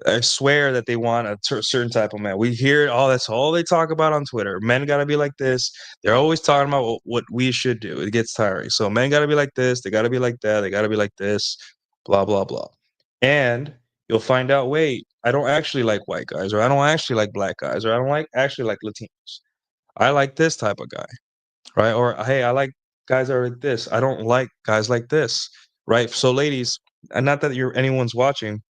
Speaker 1: I swear that they want a certain type of man. We hear all that's all they talk about on Twitter. Men got to be like this. They're always talking about what we should do. It gets tiring. So men got to be like this. They got to be like that. They got to be like this. Blah blah blah. And you'll find out. Wait, I don't actually like white guys, or I don't actually like black guys, or I don't actually like Latinos. I like this type of guy, right? Or hey, I like guys that are like this. I don't like guys like this, right? So ladies, and not that anyone's watching,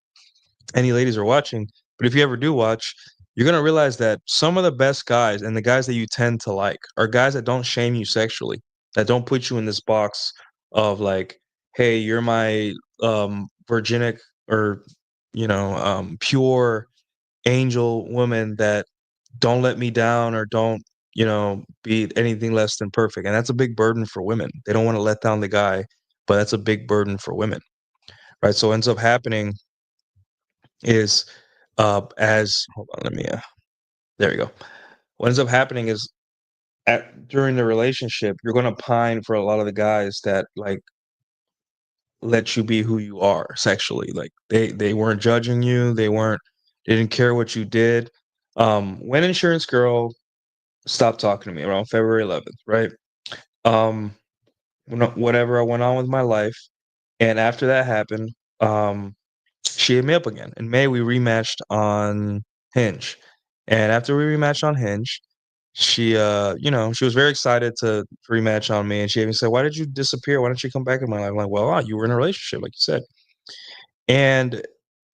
Speaker 1: any ladies are watching, but if you ever do watch, you're gonna realize that some of the best guys and the guys that you tend to like are guys that don't shame you sexually, that don't put you in this box of like, hey, you're my virginic or pure angel woman that don't let me down or don't be anything less than perfect. And that's a big burden for women. They don't want to let down the guy, but that's a big burden for women, right? So what ends up happening is as hold on, let me there you go. What ends up happening is during the relationship, you're gonna pine for a lot of the guys that like let you be who you are sexually. Like they weren't judging you, they didn't care what you did. When Insurance Girl stopped talking to me around February 11th, right? Um Whatever, I went on with my life, and after that happened, um she hit me up again. In May, we rematched on Hinge. And after we rematched on Hinge, she was very excited to rematch on me. And she even said, "Why did you disappear? Why didn't you come back in my life?" I'm like, "Well, you were in a relationship, like you said." And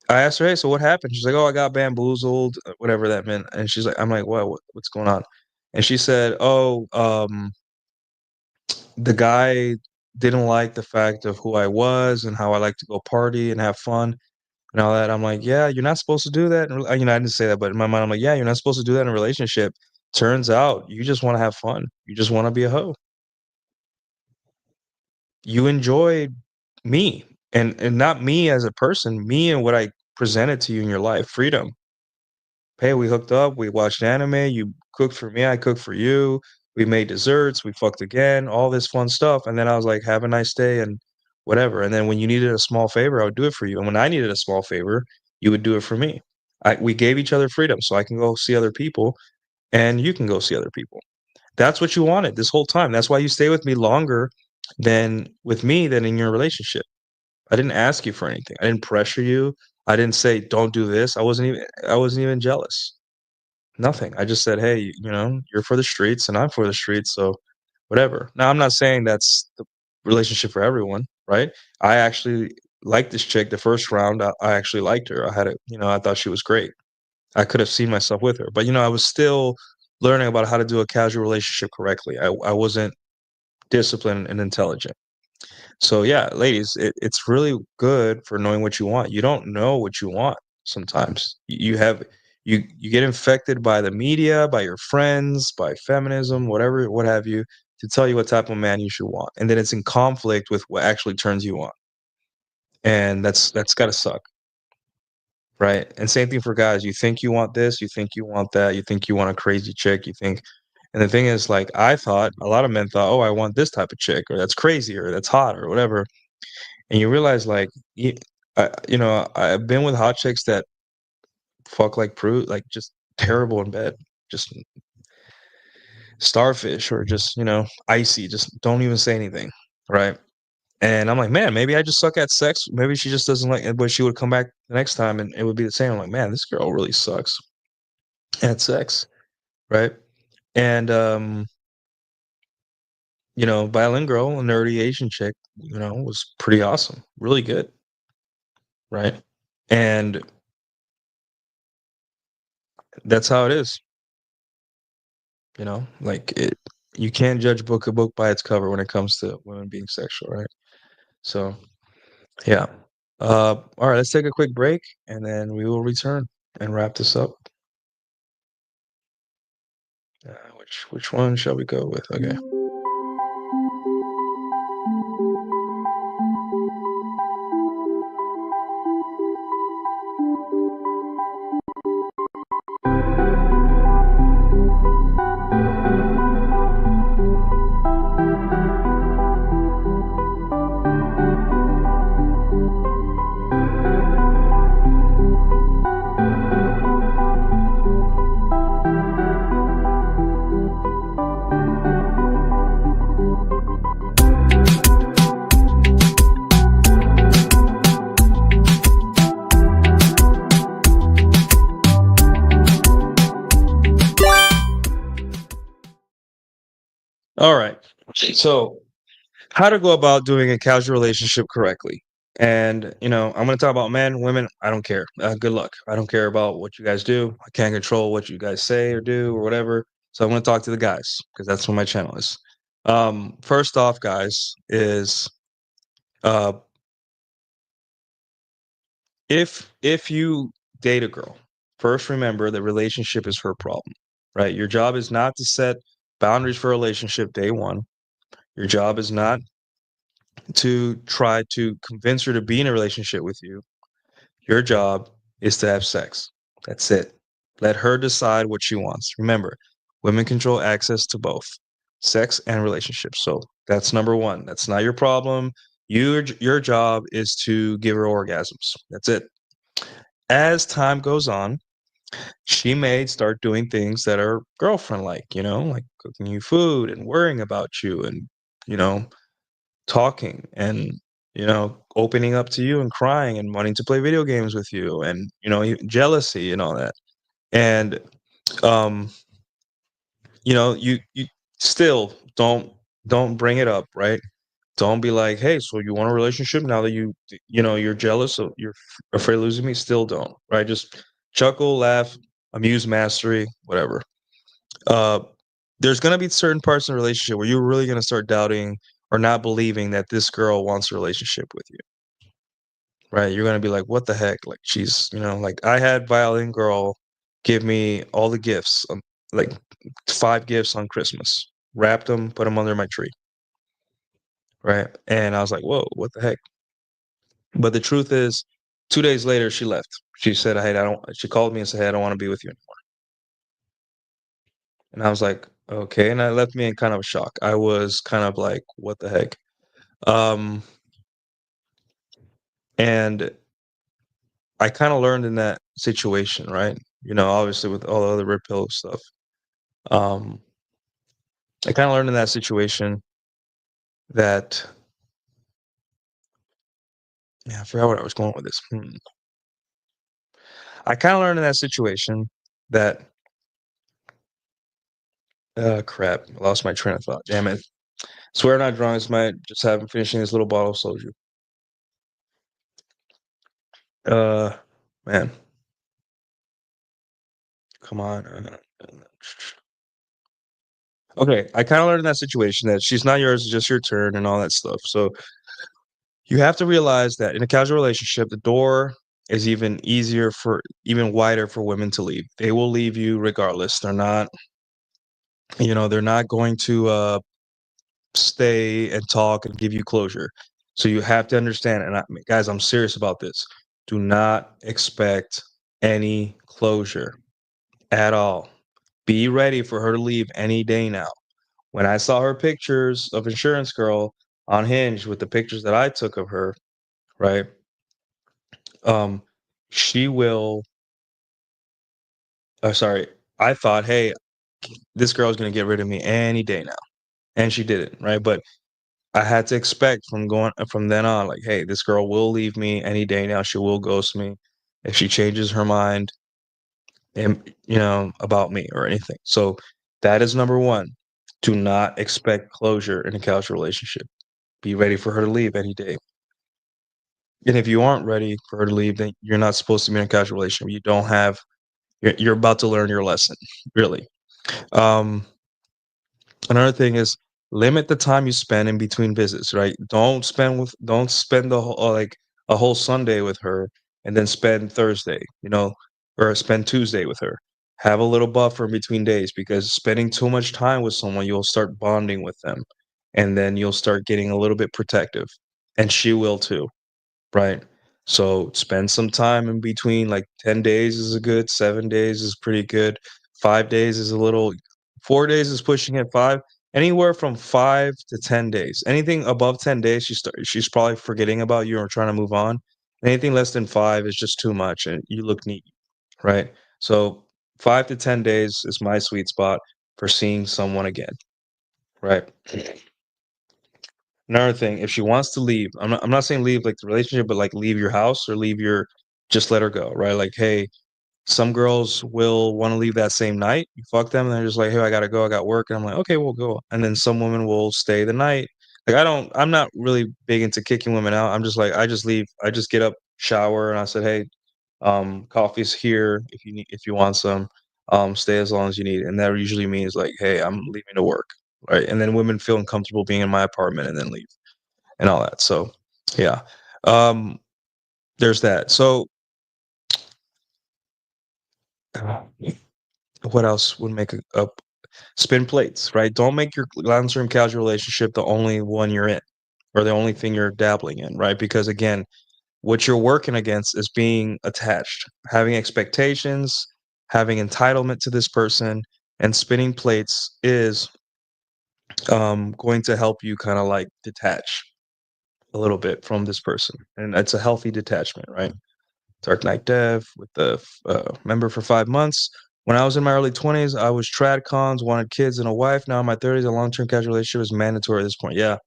Speaker 1: I asked her, "Hey, so what happened?" She's like, "Oh, I got bamboozled," whatever that meant. And she's like, I'm like, what's going on?" And she said, "Oh, the guy didn't like the fact of who I was and how I like to go party and have fun." and all that. I'm like, "Yeah, you're not supposed to do that." You know, I didn't say that, but in my mind, I'm like, "Yeah, you're not supposed to do that in a relationship." Turns out you just wanna have fun. You just wanna be a hoe. You enjoy me, and not me as a person, me and what I presented to you in your life, freedom. Hey, we hooked up, we watched anime, you cooked for me, I cooked for you, we made desserts, we fucked again, all this fun stuff, and then I was like, "Have a nice day," and whatever, and then when you needed a small favor, I would do it for you, and when I needed a small favor, you would do it for me. We gave each other freedom, so I can go see other people, and you can go see other people. That's what you wanted this whole time. That's why you stay with me longer than with me than in your relationship. I didn't ask you for anything. I didn't pressure you. I didn't say, "Don't do this." I wasn't even jealous. Nothing. I just said, "Hey, you're for the streets and I'm for the streets, so whatever." Now, I'm not saying that's the relationship for everyone, right? I actually liked this chick the first round. I actually liked her. I thought she was great. I could have seen myself with her, but I was still learning about how to do a casual relationship correctly. I wasn't disciplined and intelligent. So yeah, ladies, it's really good for knowing what you want. You don't know what you want sometimes. You get infected by the media, by your friends, by feminism, whatever, what have you, to tell you what type of man you should want. And then it's in conflict with what actually turns you on. And that's gotta suck. Right? And same thing for guys. You think you want this, you think you want that, you think you want a crazy chick, and the thing is, like, I thought a lot of men thought, "Oh, I want this type of chick, or that's crazy, or that's hot, or whatever." And you realize, like, I've been with hot chicks that fuck like prude, like, just terrible in bed, just starfish, or just, icy, just don't even say anything, right? And I'm like, "Man, maybe I just suck at sex. Maybe she just doesn't like it," but she would come back the next time and it would be the same. I'm like, "Man, this girl really sucks at sex," right? And, bilingual, nerdy Asian chick, was pretty awesome, really good, right? And that's how it is, like you can't judge a book by its cover when it comes to women being sexual, right? So, yeah. All right, let's take a quick break and then we will return and wrap this up. Which one shall we go with? Okay. All right. So, how to go about doing a casual relationship correctly. And, I'm going to talk about men, women, I don't care. Good luck. I don't care about what you guys do. I can't control what you guys say or do or whatever. So I'm going to talk to the guys because that's what my channel is. First off, guys, is uh, if you date a girl, first remember the relationship is her problem, right? Your job is not to set boundaries for a relationship day one. Your job is not to try to convince her to be in a relationship with you. Your job is to have sex. That's it. Let her decide what she wants. Remember, women control access to both sex and relationships. So that's number one. That's not your problem. Your job is to give her orgasms. That's it. As time goes on, she may start doing things that are girlfriend like, like cooking you food and worrying about you and, you know, talking and opening up to you and crying and wanting to play video games with you and jealousy and all that. And um you still don't bring it up, right? Don't be like, "Hey, so you want a relationship now that you're jealous, so you're afraid of losing me?" Still don't, right? Just chuckle, laugh, amuse mastery, whatever. uh there's going to be certain parts in the relationship where you're really going to start doubting or not believing that this girl wants a relationship with you. right? You're gonna be like, "What the heck?" Like, she's, like I had violin girl give me all the gifts, like 5 gifts on Christmas, wrapped them, put them under my tree, right? And I was like, "Whoa, what the heck?" But the truth is, 2 days later, she left. She said, "Hey, I don't." She called me and said, "Hey, I don't want to be with you anymore." And I was like, "Okay," and that left me in kind of a shock. I was kind of like, "What the heck?" Um, and I kind of learned in that situation, right? Obviously with all the other red pill stuff. Um, I kind of learned in that situation that, yeah, I forgot what I was going with this. I kind of learned in that situation that, crap, I lost my train of thought. Damn it. Swear not drunk. It's my just having finishing this little bottle of soju. Uh, man, come on. Okay, I kind of learned in that situation that she's not yours, it's just your turn and all that stuff. So you have to realize that in a casual relationship, the door is even wider for women to leave. They will leave you regardless. They're not going to stay and talk and give you closure. So you have to understand, and guys, I'm serious about this. Do not expect any closure at all. Be ready for her to leave any day now. When I saw her pictures of Insurance Girl on Hinge with the pictures that I took of her, right? Um, she will. Sorry, I thought, hey, this girl's gonna get rid of me any day now, and she didn't, right? But I had to expect from then on, like, hey, this girl will leave me any day now. She will ghost me if she changes her mind, and about me or anything. So that is number one. Do not expect closure in a casual relationship. Be ready for her to leave any day. And if you aren't ready for her to leave, then you're not supposed to be in a casual relationship. You don't have. You're about to learn your lesson, really. Um, Another thing is limit the time you spend in between visits, right? Don't spend like a whole Sunday with her and then spend Thursday, or spend Tuesday with her. Have a little buffer in between days because spending too much time with someone, you'll start bonding with them and then you'll start getting a little bit protective and she will too. Right. So spend some time in between, like 10 days is a good, 7 days is pretty good, 5 days is a little, 4 days is pushing it, 5, anywhere from 5 to 10 days. Anything above 10 days, she's probably forgetting about you or trying to move on. Anything less than 5 is just too much and you look neat, right? So 5 to 10 days is my sweet spot for seeing someone again, right? Another thing, if she wants to leave, I'm not saying leave like the relationship, but like leave your house or just let her go, right? Like, hey, some girls will want to leave that same night. You fuck them, and they're just like, hey, I gotta go, I got work, and I'm like, okay, we'll go. And then some women will stay the night. Like, I'm not really big into kicking women out. I'm just like, I just leave, I just get up, shower, and I said, hey, coffee's here if you want some. Stay as long as you need, and that usually means like, hey, I'm leaving to work, right? And then women feel uncomfortable being in my apartment and then leave and all that. So, yeah, um, there's that. So, uh, what else would make a spin plates, right? Don't make your long-term casual relationship the only one you're in or the only thing you're dabbling in, right? Because again, what you're working against is being attached, having expectations, having entitlement to this person, and spinning plates is going to help you kind of like detach a little bit from this person. And it's a healthy detachment, right? Dark Knight Dev with the member for 5 months. When I was in my early 20s, I was trad cons, wanted kids and a wife. Now in my 30s, a long term casual relationship is mandatory at this point. Yeah,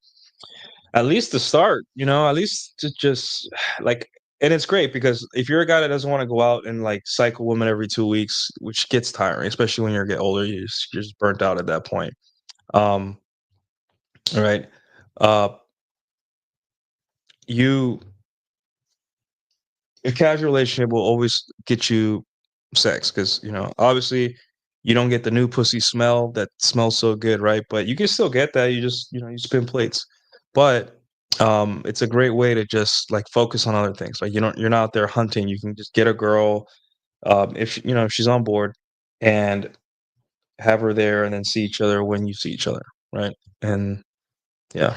Speaker 1: at least to start, at least to just like, and it's great because if you're a guy that doesn't want to go out and like cycle women every 2 weeks, which gets tiring, especially when you get older, you're just burnt out at that point. Um, all right. Uh, you a casual relationship will always get you sex because obviously you don't get the new pussy smell that smells so good, right? But you can still get that. You just you spin plates, but It's a great way to just like focus on other things. Like you're not out there hunting. You can just get a girl, if she's on board, and have her there, and then see each other when you see each other, right? And yeah.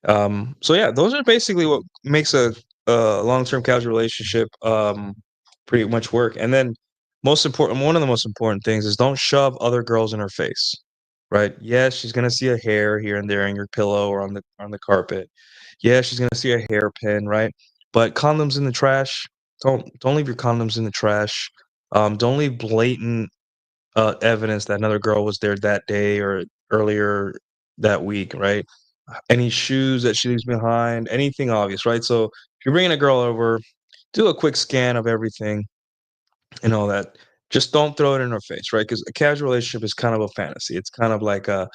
Speaker 1: So yeah, those are basically what makes a long-term casual relationship pretty much work. And then one of the most important things is don't shove other girls in her face. Right? Yes, she's gonna see a hair here and there in your pillow or on the carpet. Yeah, she's gonna see a hairpin, right? But condoms in the trash. Don't leave your condoms in the trash. Don't leave blatant evidence that another girl was there that day or earlier that week, right? Any shoes that she leaves behind, anything obvious, right? So if you're bringing a girl over, do a quick scan of everything and all that. Just don't throw it in her face, right? Because a casual relationship is kind of a fantasy. It's kind of like a,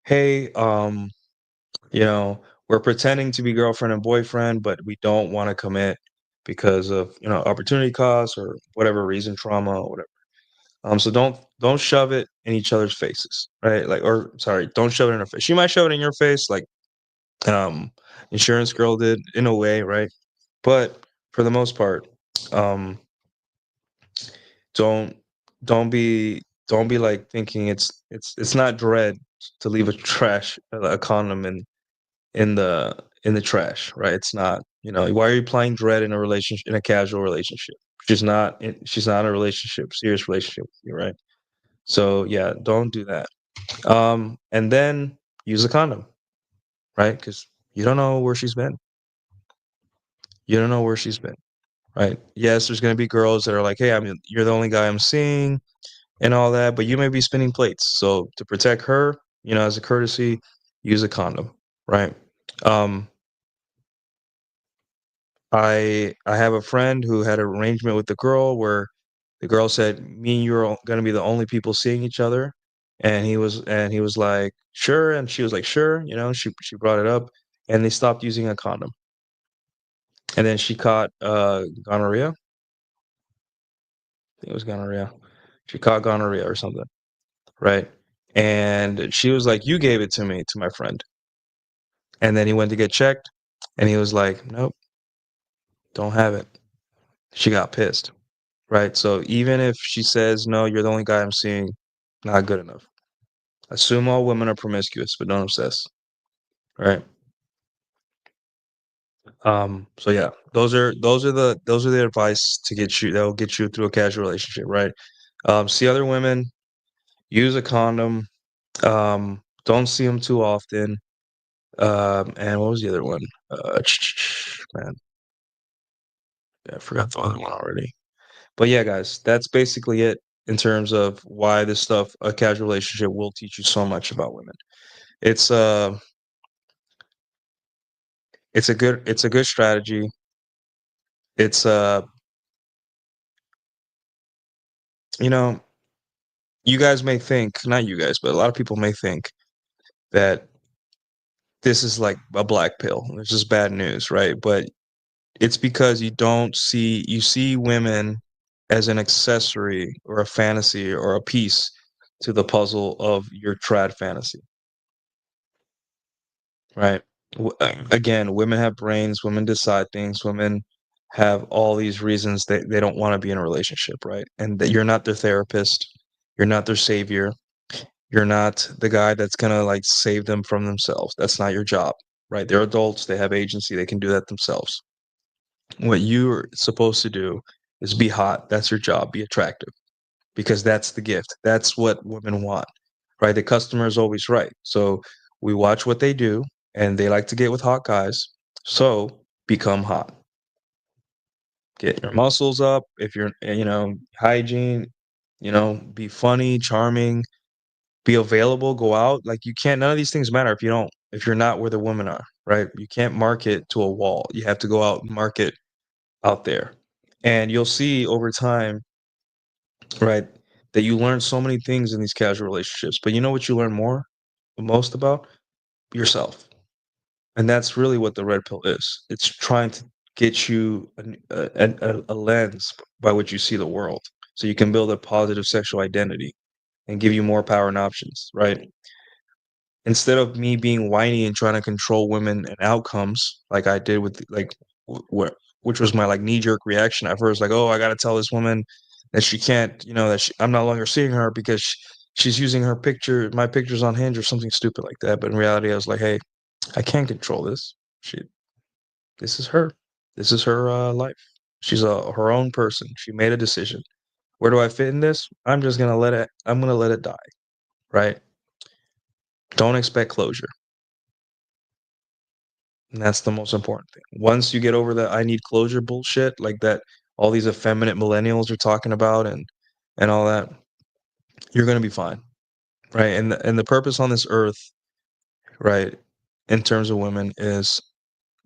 Speaker 1: hey, you know, we're pretending to be girlfriend and boyfriend, but we don't want to commit because of opportunity costs or whatever reason, trauma or whatever. So don't shove it in each other's faces, right? Like, or sorry, don't shove it in her face. She might shove it in your face, like um, insurance girl did in a way, right? But for the most part, um, don't don't be like thinking it's not dread to leave a trash a condom in the trash, right? It's not. Why are you applying dread in a relationship in a casual relationship? She's not in a relationship, serious relationship with you, right? So yeah, don't do that. And then use a condom, right? Because you don't know where she's been. You don't know where she's been, right? Yes, there's gonna be girls that are like, "Hey, you're the only guy I'm seeing," and all that, but you may be spinning plates. So to protect her, as a courtesy, use a condom, right? Um, I have a friend who had an arrangement with the girl where the girl said, "Me and you are gonna be the only people seeing each other," and he was like, "Sure," and she was like, "Sure," she brought it up, and they stopped using a condom, and then she caught gonorrhea. I think it was gonorrhea. She caught gonorrhea or something, right? And she was like, "You gave it to me, to my friend," and then he went to get checked, and he was like, "Nope, don't have it." She got pissed. Right, so even if she says, "No, you're the only guy I'm seeing," not good enough. Assume all women are promiscuous, but don't obsess, right? So yeah, those are the advice to get you that will get you through a casual relationship, right? See other women, use a condom, don't see them too often. And what was the other one? Man, yeah, I forgot the other one already. But yeah, guys, that's basically it in terms of why this stuff, a casual relationship will teach you so much about women. It's uh it's a good strategy. It's you know, you guys may think, not you guys, but a lot of people may think that this is like a black pill. This is bad news, right? But it's because you see women as an accessory or a fantasy or a piece to the puzzle of your trad fantasy, right? Again, women have brains, women decide things, women have all these reasons they don't want to be in a relationship, right? And that you're not their therapist, you're not their savior, you're not the guy that's gonna like save them from themselves. That's not your job, right? They're adults, they have agency, they can do that themselves. What you're supposed to do is be hot. That's your job. Be attractive because that's the gift. That's what women want, right? The customer is always right. So we watch what they do and they like to get with hot guys. So become hot. Get your muscles up. If you're, hygiene, be funny, charming, be available, go out. Like you can't, none of these things matter if you're not where the women are, right? You can't market to a wall. You have to go out and market out there. And you'll see over time, right, that you learn so many things in these casual relationships. But you know what you learn most about? Yourself. And that's really what the red pill is. It's trying to get you a lens by which you see the world so you can build a positive sexual identity and give you more power and options, right? instead of me being whiny and trying to control women and outcomes like I did with like what which was my like knee jerk reaction at first, like, oh, I got to tell this woman that she can't, that I'm no longer seeing her because she's using my pictures on Hinge or something stupid like that. But in reality, I was like, hey, I can't control this. This is her. This is her life. She's her own person. She made a decision. Where do I fit in this? I'm gonna let it die. Right? Don't expect closure. And that's the most important thing. Once you get over that I need closure bullshit, like that all these effeminate millennials are talking about and all that, you're gonna be fine. Right. And the purpose on this earth, right, in terms of women is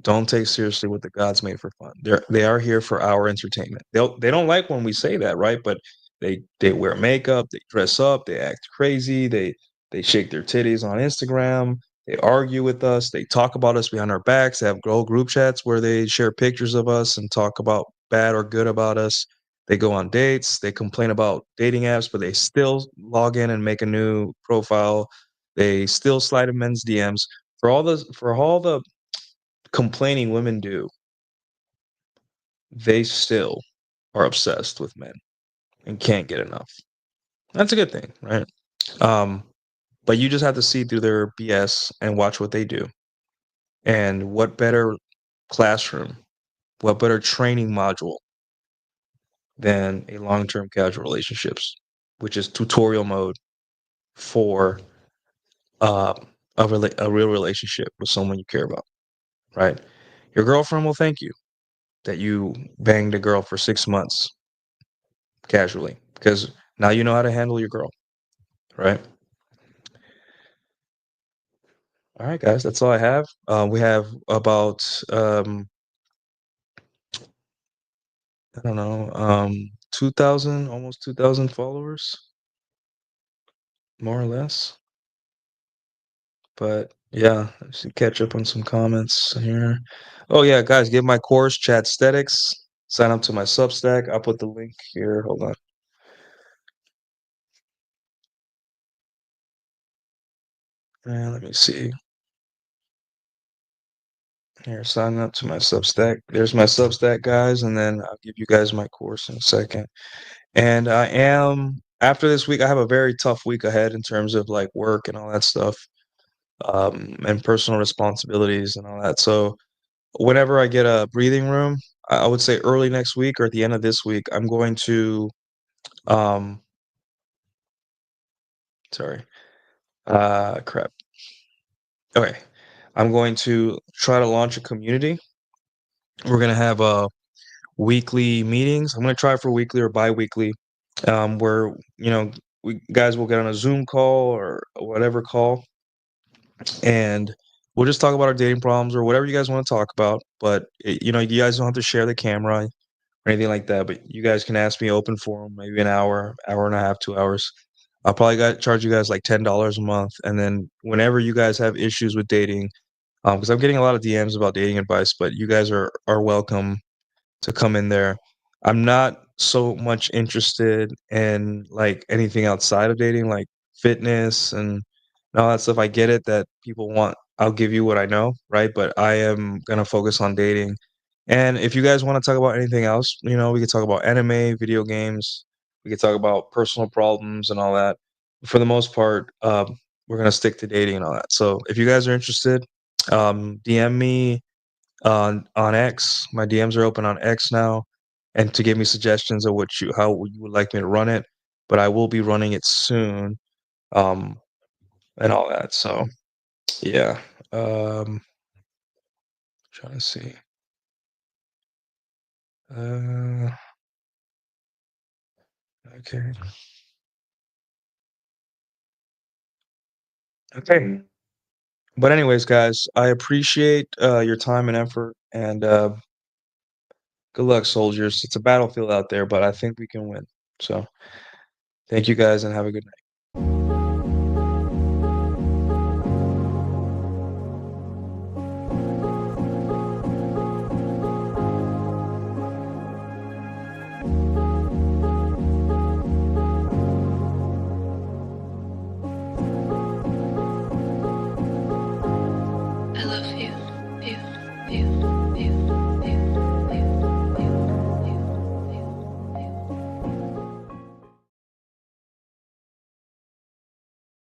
Speaker 1: don't take seriously what the gods made for fun. They are here for our entertainment. They don't like when we say that, right? But they wear makeup, they dress up, they act crazy, they shake their titties on Instagram, they argue with us, they talk about us behind our backs, they have whole group chats where they share pictures of us and talk about bad or good about us. They go on dates, they complain about dating apps, but they still log in and make a new profile. They still slide in men's DMs. For all the complaining women do, they still are obsessed with men and can't get enough. That's a good thing, right? Um, but you just have to see through their BS and watch what they do. And what better classroom, what better training module than a long-term casual relationships, which is tutorial mode for uh, a real relationship with someone you care about, right? Your girlfriend will thank you that you banged a girl for 6 months casually because now you know how to handle your girl, right? All right, guys, that's all I have. We have about I don't know, 2,000, almost 2,000 followers, more or less. But yeah, I should catch up on some comments here. Oh yeah, guys, get my course, Chat Aesthetics. Sign up to my Substack. I'll put the link here. Hold on. And let me see. Here, sign up to my Substack. There's my Substack, guys, and then I'll give you guys my course in a second. And I am after this week, I have a very tough week ahead in terms of like work and all that stuff, and personal responsibilities and all that. So whenever I get a breathing room, I would say early next week or at the end of this week, I'm going to um sorry, crap. Okay. I'm going to try to launch a community. We're gonna have weekly meetings. I'm gonna try for weekly or bi-weekly, where we guys will get on a Zoom call or whatever call, and we'll just talk about our dating problems or whatever you guys want to talk about. But you guys don't have to share the camera or anything like that. But you guys can ask me open forum, maybe an hour, hour and a half, 2 hours. I'll probably charge you guys like $10 a month, and then whenever you guys have issues with dating, because I'm getting a lot of DMs about dating advice, but you guys are welcome to come in there. I'm not so much interested in like anything outside of dating, like fitness and all that stuff. I get it that people want, I'll give you what I know, right? But I am gonna focus on dating. And if you guys want to talk about anything else, we could talk about anime, video games, we could talk about personal problems and all that. For the most part, we're gonna stick to dating and all that. So if you guys are interested, DM me on X. My DMs are open on X now, and to give me suggestions of how you would like me to run it. But I will be running it soon, um, and all that. So yeah, trying to see. Uh, okay, okay. But anyways, guys, I appreciate your time and effort, and good luck, soldiers. It's a battlefield out there, but I think we can win. So thank you guys, and have a good night.